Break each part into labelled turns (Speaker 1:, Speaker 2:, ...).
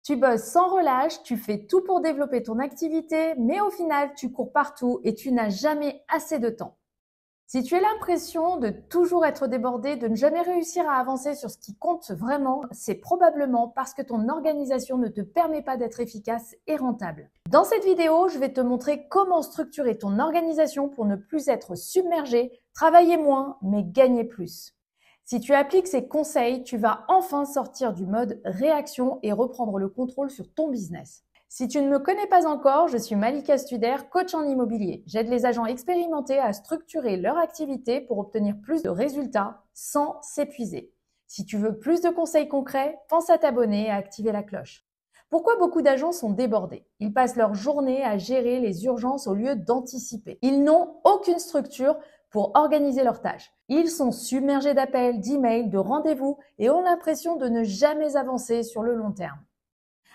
Speaker 1: Tu bosses sans relâche, tu fais tout pour développer ton activité, mais au final, tu cours partout et tu n'as jamais assez de temps. Si tu as l'impression de toujours être débordé, de ne jamais réussir à avancer sur ce qui compte vraiment, c'est probablement parce que ton organisation ne te permet pas d'être efficace et rentable. Dans cette vidéo, je vais te montrer comment structurer ton organisation pour ne plus être submergé, travailler moins, mais gagner plus. Si tu appliques ces conseils, tu vas enfin sortir du mode réaction et reprendre le contrôle sur ton business. Si tu ne me connais pas encore, je suis Malika Studer, coach en immobilier. J'aide les agents expérimentés à structurer leur activité pour obtenir plus de résultats sans s'épuiser. Si tu veux plus de conseils concrets, pense à t'abonner et à activer la cloche. Pourquoi beaucoup d'agents sont débordés? Ils passent leur journée à gérer les urgences au lieu d'anticiper. Ils n'ont aucune structure pour organiser leurs tâches. Ils sont submergés d'appels, d'emails, de rendez-vous et ont l'impression de ne jamais avancer sur le long terme.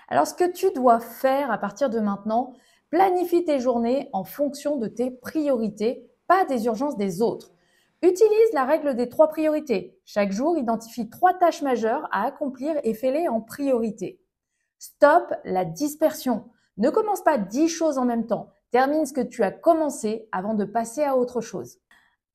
Speaker 1: Alors, ce que tu dois faire à partir de maintenant, planifie tes journées en fonction de tes priorités, pas des urgences des autres. Utilise la règle des 3 priorités. Chaque jour, identifie 3 tâches majeures à accomplir et fais-les en priorité. Stop la dispersion. Ne commence pas 10 choses en même temps. Termine ce que tu as commencé avant de passer à autre chose.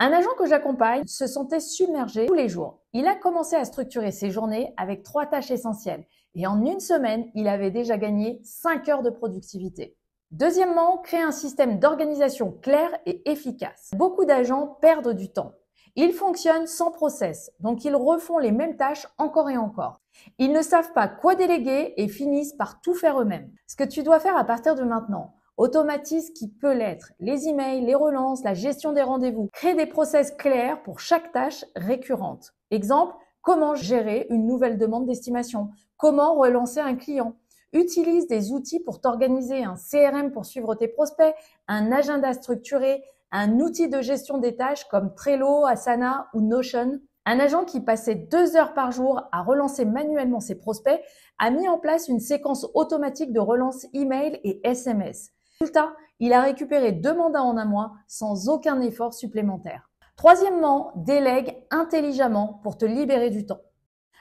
Speaker 1: Un agent que j'accompagne se sentait submergé tous les jours. Il a commencé à structurer ses journées avec 3 tâches essentielles. Et en une semaine, il avait déjà gagné 5 heures de productivité. Deuxièmement, créer un système d'organisation clair et efficace. Beaucoup d'agents perdent du temps. Ils fonctionnent sans process, donc ils refont les mêmes tâches encore et encore. Ils ne savent pas quoi déléguer et finissent par tout faire eux-mêmes. Ce que tu dois faire à partir de maintenant, automatise ce qui peut l'être, les emails, les relances, la gestion des rendez-vous. Crée des process clairs pour chaque tâche récurrente. Exemple, comment gérer une nouvelle demande d'estimation? Comment relancer un client? Utilise des outils pour t'organiser, un CRM pour suivre tes prospects, un agenda structuré, un outil de gestion des tâches comme Trello, Asana ou Notion. Un agent qui passait 2 heures par jour à relancer manuellement ses prospects a mis en place une séquence automatique de relance email et SMS. Résultat, il a récupéré 2 mandats en un mois sans aucun effort supplémentaire. Troisièmement, délègue intelligemment pour te libérer du temps.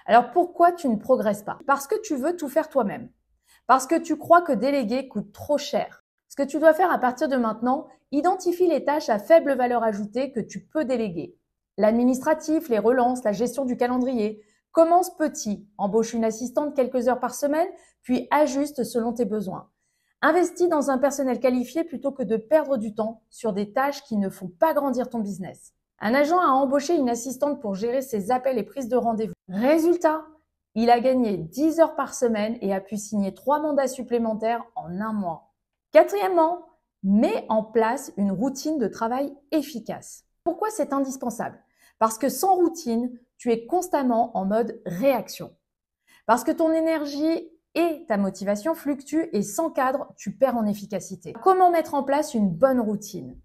Speaker 1: Alors pourquoi tu ne progresses pas? Parce que tu veux tout faire toi-même. Parce que tu crois que déléguer coûte trop cher. Ce que tu dois faire à partir de maintenant, identifie les tâches à faible valeur ajoutée que tu peux déléguer. L'administratif, les relances, la gestion du calendrier. Commence petit, embauche une assistante quelques heures par semaine, puis ajuste selon tes besoins. Investis dans un personnel qualifié plutôt que de perdre du temps sur des tâches qui ne font pas grandir ton business. Un agent a embauché une assistante pour gérer ses appels et prises de rendez-vous. Résultat, il a gagné 10 heures par semaine et a pu signer 3 mandats supplémentaires en un mois. Quatrièmement, mets en place une routine de travail efficace. Pourquoi c'est indispensable? Parce que sans routine, tu es constamment en mode réaction. Parce que ton énergie et ta motivation fluctuent et sans cadre, tu perds en efficacité. Comment mettre en place une bonne routine?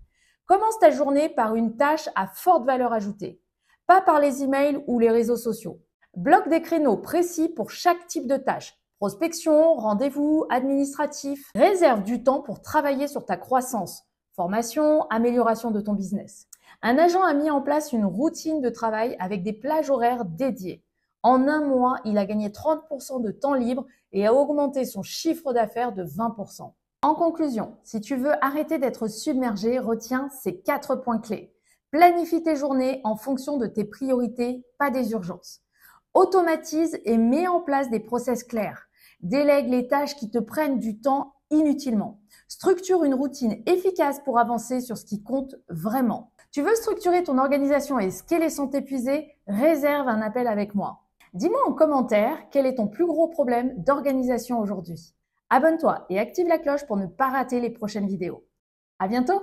Speaker 1: Commence ta journée par une tâche à forte valeur ajoutée, pas par les emails ou les réseaux sociaux. Bloque des créneaux précis pour chaque type de tâche. Prospection, rendez-vous, administratif. Réserve du temps pour travailler sur ta croissance, formation, amélioration de ton business. Un agent a mis en place une routine de travail avec des plages horaires dédiées. En un mois, il a gagné 30% de temps libre et a augmenté son chiffre d'affaires de 20%. En conclusion, si tu veux arrêter d'être submergé, retiens ces 4 points clés. Planifie tes journées en fonction de tes priorités, pas des urgences. Automatise et mets en place des process clairs. Délègue les tâches qui te prennent du temps inutilement. Structure une routine efficace pour avancer sur ce qui compte vraiment. Tu veux structurer ton organisation et scaler sans t'épuiser? Réserve un appel avec moi. Dis-moi en commentaire quel est ton plus gros problème d'organisation aujourd'hui. Abonne-toi et active la cloche pour ne pas rater les prochaines vidéos. À bientôt!